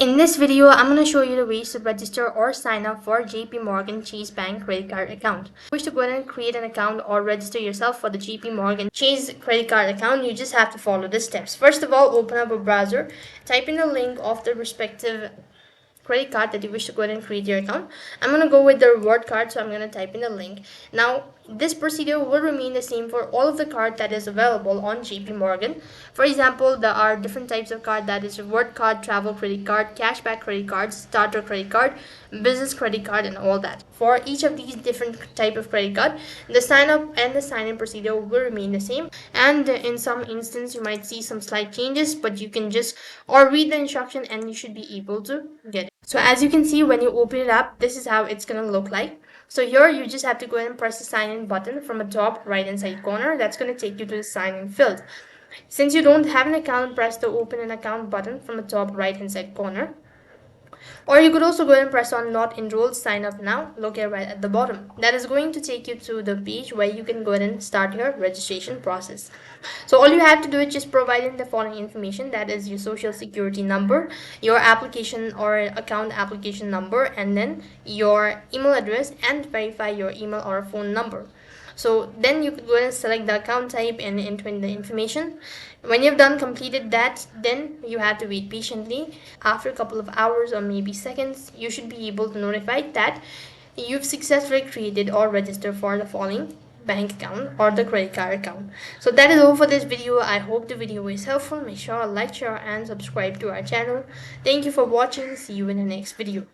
In this video, I'm going to show you the ways to register or sign up for JP Morgan Chase Bank credit card account. If you wish to go ahead and create an account or register yourself for the JP Morgan Chase credit card account, you just have to follow the steps. First of all, open up a browser, type in the link of the respective credit card that you wish to go ahead and create your account. I'm going to go with the reward card, so I'm going to type in the link. Now, this procedure will remain the same for all of the card that is available on JP Morgan. For example, there are different types of card, that is reward card, travel credit card, cashback credit card, starter credit card, business credit card, and all that. For each of these different type of credit card, the sign up and the sign in procedure will remain the same, and in some instance you might see some slight changes, but you can just or read the instruction and you should be able to get it. So as you can see, when you open it up, this is how it's gonna look like. So here you just have to go ahead and press the sign in button from the top right hand side corner. That's going to take you to the sign in field. Since you don't have an account, press the open an account button from the top right hand side corner. Or you could also go ahead and press on not enrolled, sign up now, located right at the bottom. That is going to take you to the page where you can go ahead and start your registration process. So all you have to do is just provide in the following information, that is your social security number, your application or account application number, and then your email address, and verify your email or phone number. So then you could go ahead and select the account type and enter in the information. When you've done completed that, then you have to wait patiently. After a couple of hours or maybe seconds, you should be able to notify that you've successfully created or registered for the following bank account or the credit card account. So that is all for this video. I hope the video is helpful. Make sure to like, share, and subscribe to our channel. Thank you for watching. See you in the next video.